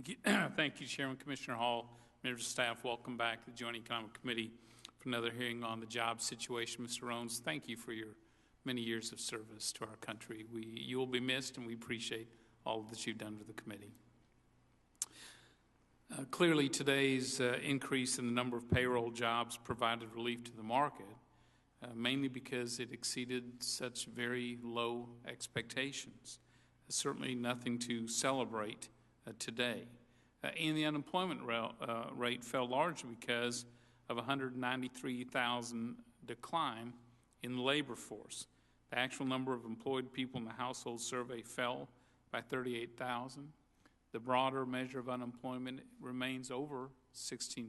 Thank you. Thank you, Chairman. Commissioner Hall, members of staff, welcome back to the Joint Economic Committee for another hearing on the job situation. Mr. Rones, thank you for your many years of service to our country. You will be missed, and we appreciate all that you've done for the committee. Clearly, today's increase in the number of payroll jobs provided relief to the market, mainly because it exceeded such very low expectations. Certainly nothing to celebrate today. And the unemployment rate fell largely because of 193,000 decline in the labor force. The actual number of employed people in the household survey fell by 38,000. The broader measure of unemployment remains over 16%.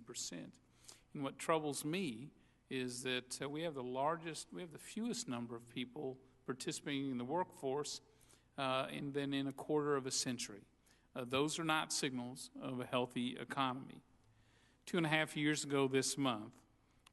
And what troubles me is that we have the fewest number of people participating in the workforce than in a quarter of a century. Those are not signals of a healthy economy. 2.5 years ago this month,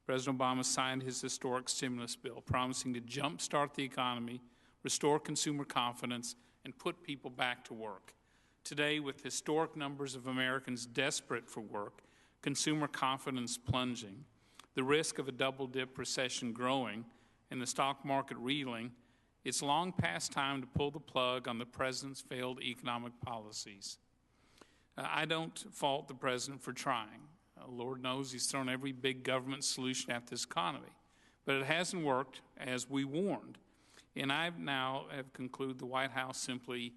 President Obama signed his historic stimulus bill, promising to jumpstart the economy, restore consumer confidence, and put people back to work. Today, with historic numbers of Americans desperate for work, consumer confidence plunging, the risk of a double-dip recession growing, and the stock market reeling, it's long past time to pull the plug on the President's failed economic policies. I don't fault the President for trying. Lord knows he's thrown every big government solution at this economy. But it hasn't worked as we warned. And I now have concluded the White House simply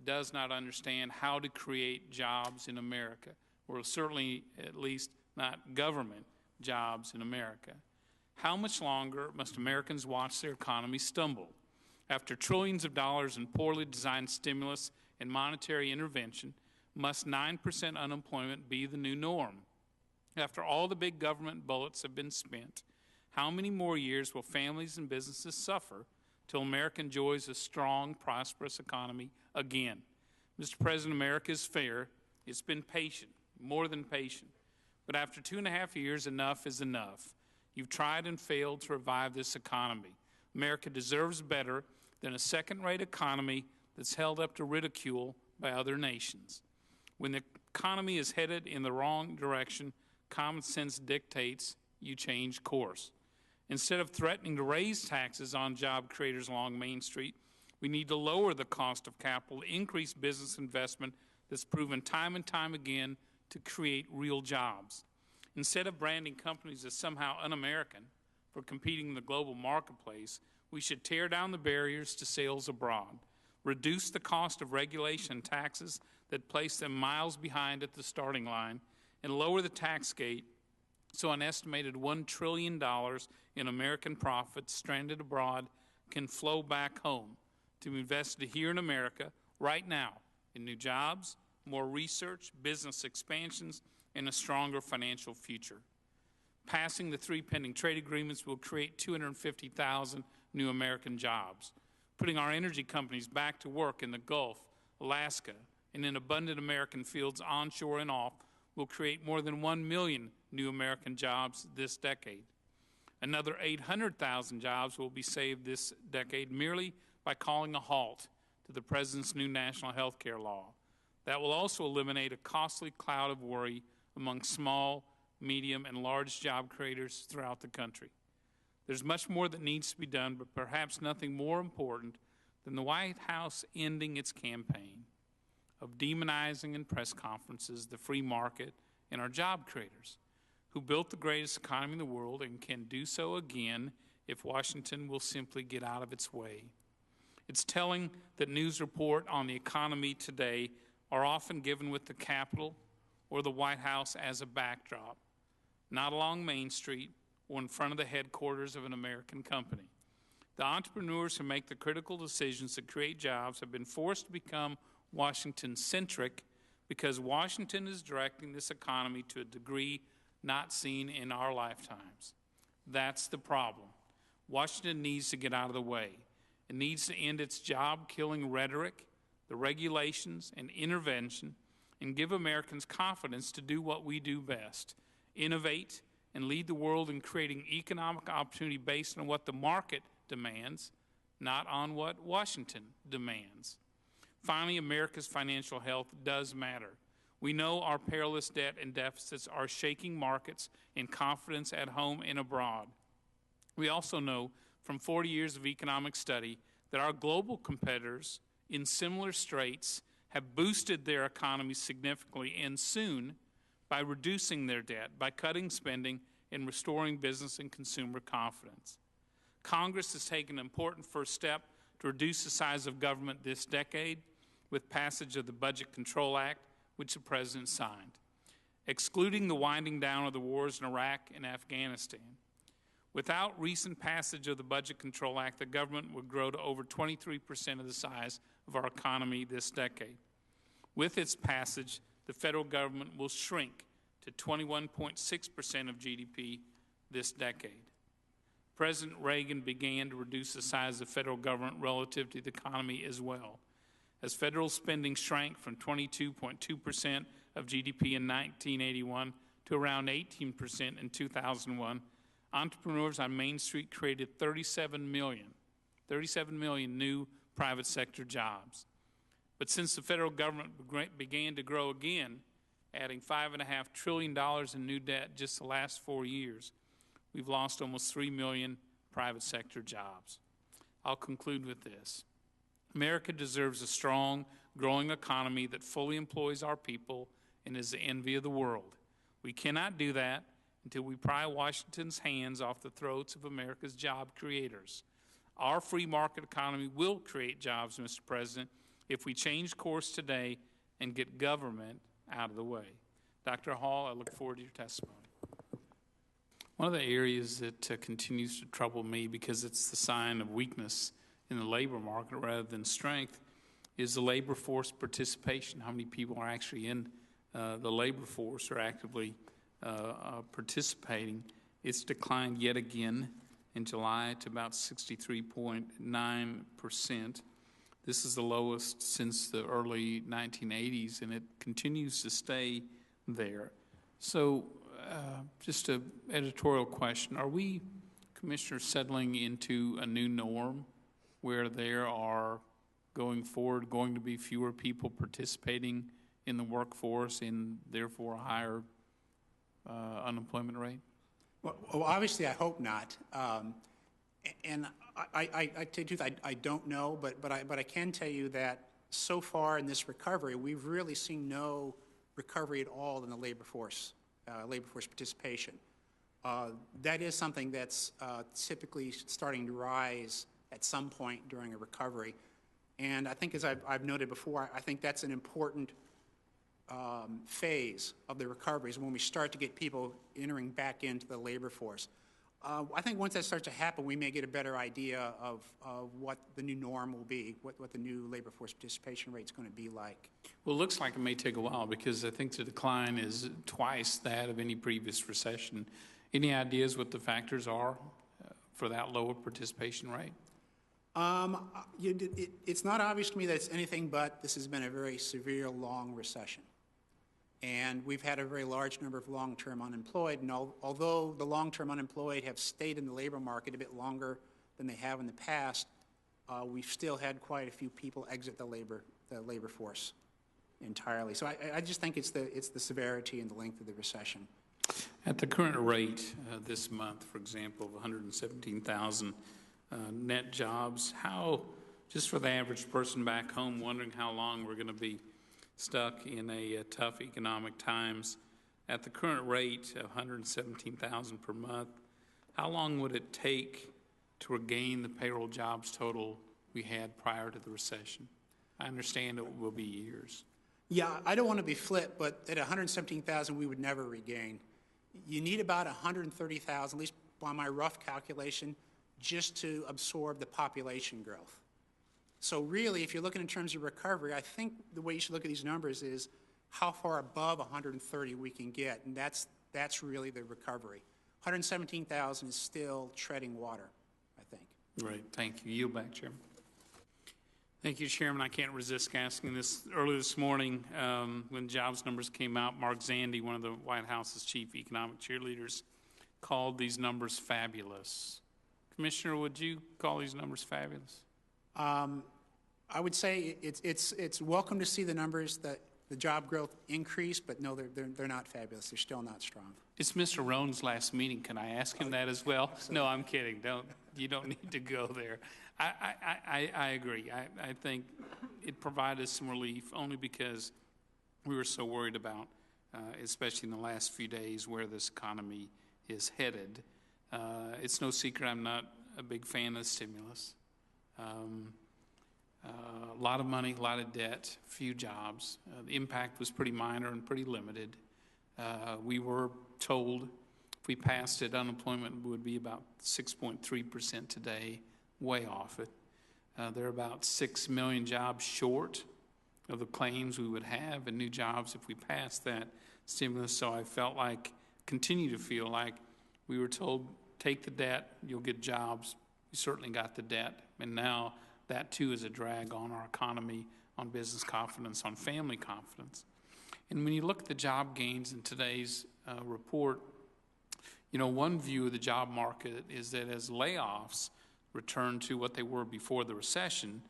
does not understand how to create jobs in America, or certainly at least not government jobs in America. How much longer must Americans watch their economy stumble? After trillions of dollars in poorly designed stimulus and monetary intervention, must 9% unemployment be the new norm? After all the big government bullets have been spent, how many more years will families and businesses suffer till America enjoys a strong, prosperous economy again? Mr. President, America is fair. It's been patient, more than patient. But after 2.5 years, enough is enough. You've tried and failed to revive this economy. America deserves better than a second-rate economy that's held up to ridicule by other nations. When the economy is headed in the wrong direction, common sense dictates you change course. Instead of threatening to raise taxes on job creators along Main Street, we need to lower the cost of capital, increase business investment that's proven time and time again to create real jobs. Instead of branding companies as somehow un-American for competing in the global marketplace, we should tear down the barriers to sales abroad, reduce the cost of regulation and taxes that place them miles behind at the starting line, and lower the tax gate so an estimated $1 trillion in American profits stranded abroad can flow back home to be invested here in America right now in new jobs, more research, business expansions, and a stronger financial future. Passing the 3 pending trade agreements will create 250,000 new American jobs. Putting our energy companies back to work in the Gulf, Alaska, and in abundant American fields onshore and off will create more than 1 million new American jobs this decade. Another 800,000 jobs will be saved this decade merely by calling a halt to the President's new national health care law. That will also eliminate a costly cloud of worry among small, medium, and large job creators throughout the country. There's much more that needs to be done, but perhaps nothing more important than the White House ending its campaign of demonizing in press conferences the free market and our job creators, who built the greatest economy in the world and can do so again if Washington will simply get out of its way. It's telling that news report on the economy today are often given with the Capitol or the White House as a backdrop, not along Main Street or in front of the headquarters of an American company. The entrepreneurs who make the critical decisions that create jobs have been forced to become Washington-centric because Washington is directing this economy to a degree not seen in our lifetimes. That's the problem. Washington needs to get out of the way. It needs to end its job-killing rhetoric, the regulations and intervention, and give Americans confidence to do what we do best, innovate and lead the world in creating economic opportunity based on what the market demands, not on what Washington demands. Finally, America's financial health does matter. We know our perilous debt and deficits are shaking markets in confidence at home and abroad. We also know from 40 years of economic study that our global competitors in similar straits have boosted their economies significantly and soon by reducing their debt, by cutting spending, and restoring business and consumer confidence. Congress has taken an important first step to reduce the size of government this decade with passage of the Budget Control Act, which the President signed, excluding the winding down of the wars in Iraq and Afghanistan. Without recent passage of the Budget Control Act, the government would grow to over 23% of the size of our economy this decade. With its passage, the federal government will shrink to 21.6% of GDP this decade. President Reagan began to reduce the size of federal government relative to the economy as well. As federal spending shrank from 22.2% of GDP in 1981 to around 18% in 2001, entrepreneurs on Main Street created 37 million new private sector jobs. But since the federal government began to grow again, adding $5.5 trillion in new debt just the last 4 years, we've lost almost 3 million private sector jobs. I'll conclude with this. America deserves a strong, growing economy that fully employs our people and is the envy of the world. We cannot do that until we pry Washington's hands off the throats of America's job creators. Our free market economy will create jobs, Mr. President, if we change course today and get government out of the way. Dr. Hall, I look forward to your testimony. One of the areas that continues to trouble me because it's the sign of weakness in the labor market rather than strength is the labor force participation. How many people are actually in the labor force or actively participating? It's declined yet again in July to about 63.9%. This is the lowest since the early 1980s, and it continues to stay there. So just an editorial question. Are we, Commissioner, settling into a new norm where there are, going forward, going to be fewer people participating in the workforce and therefore a higher unemployment rate? Well, obviously, I hope not. And I tell you the truth, I don't know, but I can tell you that so far in this recovery, we've really seen no recovery at all in the labor force participation. That is something that's typically starting to rise at some point during a recovery. And I think, as I've noted before, I think that's an important phase of the recovery, is when we start to get people entering back into the labor force. I think once that starts to happen, we may get a better idea of what the new norm will be, what the new labor force participation rate is going to be like. Well, it looks like it may take a while because I think the decline is twice that of any previous recession. Any ideas what the factors are for that lower participation rate? It's not obvious to me that it's anything but this has been a very severe, long recession. And we've had a very large number of long-term unemployed, and although the long-term unemployed have stayed in the labor market a bit longer than they have in the past, we've still had quite a few people exit the labor force entirely. So I just think it's the severity and the length of the recession. At the current rate this month, for example, of 117,000 net jobs, how, just for the average person back home wondering how long we're going to be stuck in a tough economic times, at the current rate of 117,000 per month, how long would it take to regain the payroll jobs total we had prior to the recession? I understand it will be years. Yeah, I don't want to be flip, but at 117,000 we would never regain. You need about 130,000, at least by my rough calculation, just to absorb the population growth. So really, if you're looking in terms of recovery, I think the way you should look at these numbers is how far above 130 we can get, and that's really the recovery. 117,000 is still treading water, I think. Right. Thank you. Yield back, Chairman. Thank you, Chairman. I can't resist asking this. Earlier this morning, when jobs numbers came out, Mark Zandi, one of the White House's chief economic cheerleaders, called these numbers fabulous. Commissioner, would you call these numbers fabulous? I would say it's welcome to see the numbers that the job growth increased, but no, they're not fabulous. They're still not strong. It's Mr. Rohn's last meeting. Can I ask him that as well? No, I'm kidding. You don't need to go there. I agree. I think it provided some relief only because we were so worried about, especially in the last few days, where this economy is headed. It's no secret I'm not a big fan of stimulus. A lot of money, a lot of debt, few jobs. The impact was pretty minor and pretty limited. We were told if we passed it, unemployment would be about 6.3% today, way off it. There are about 6 million jobs short of the claims we would have in new jobs if we passed that stimulus. So I felt like, continue to feel like, we were told, take the debt, you'll get jobs. We certainly got the debt. And now that too is a drag on our economy, on business confidence, on family confidence. And when you look at the job gains in today's report, you know, one view of the job market is that as layoffs return to what they were before the recession,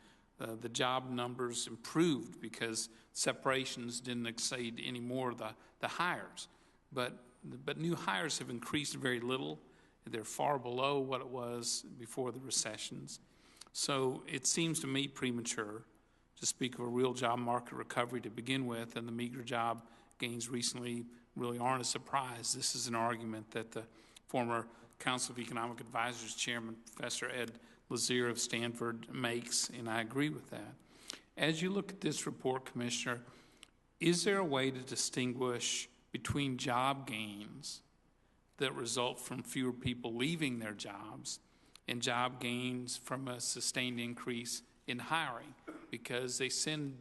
the job numbers improved because separations didn't exceed any more of the hires. But new hires have increased very little. They're far below what it was before the recessions. So it seems to me premature to speak of a real job market recovery to begin with, and the meager job gains recently really aren't a surprise. This is an argument that the former Council of Economic Advisors Chairman, Professor Ed Lazier of Stanford, makes, and I agree with that. As you look at this report, Commissioner, is there a way to distinguish between job gains that result from fewer people leaving their jobs and job gains from a sustained increase in hiring? Because they send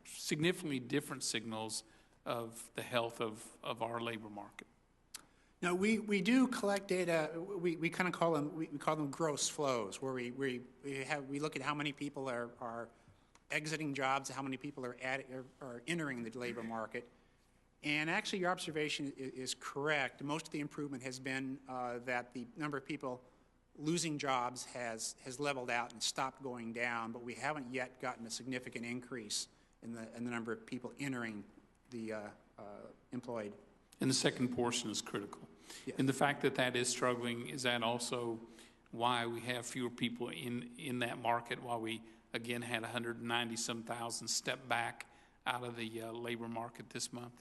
significantly different signals of the health of our labor market. Now, we do collect data. We kind of call them gross flows, where we look at how many people are exiting jobs, how many people are entering the labor market. And actually, your observation is correct. Most of the improvement has been that the number of people losing jobs has leveled out and stopped going down, but we haven't yet gotten a significant increase in the number of people entering the employed. And the second portion is critical. Yes. And the fact that that is struggling, is that also why we have fewer people in that market, while we, again, had 190-some thousand step back out of the labor market this month?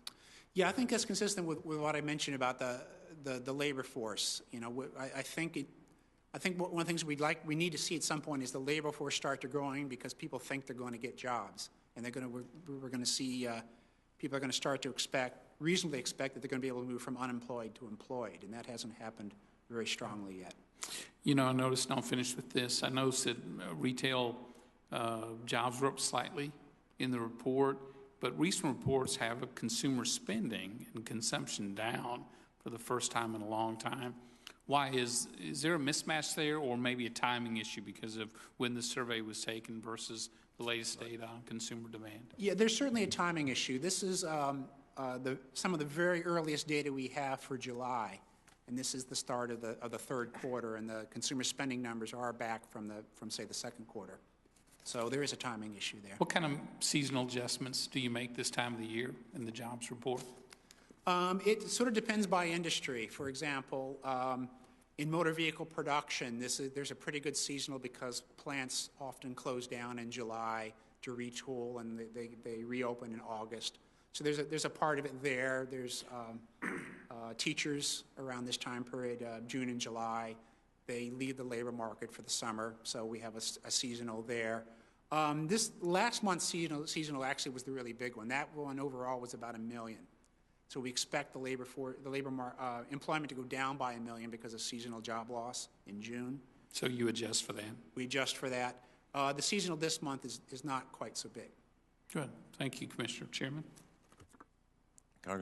Yeah, I think that's consistent with what I mentioned about the labor force. You know, I think one of the things we need to see at some point is the labor force start to growing, because people think they're going to get jobs, and we're going to see people are going to start to reasonably expect that they're going to be able to move from unemployed to employed, and that hasn't happened very strongly yet. You know, I noticed, and I'll finish with this, I noticed that retail jobs were up slightly in the report, but recent reports have a consumer spending and consumption down for the first time in a long time. Why is there a mismatch there, or maybe a timing issue because of when the survey was taken versus the latest data on consumer demand? Yeah, there's certainly a timing issue. This is some of the very earliest data we have for July, and this is the start of the third quarter, and the consumer spending numbers are back from say the second quarter. So there is a timing issue there. What kind of seasonal adjustments do you make this time of the year in the jobs report? It sort of depends by industry. For example, in motor vehicle production, there's a pretty good seasonal, because plants often close down in July to retool, and they reopen in August. So there's a part of it there. There's teachers around this time period, June and July. They leave the labor market for the summer, so we have a seasonal there. This last month's seasonal actually was the really big one. That one overall was about 1 million. So we expect the employment to go down by 1 million because of seasonal job loss in June. So you adjust for that? We adjust for that. The seasonal this month is not quite so big. Good. Thank you, Commissioner. Chairman?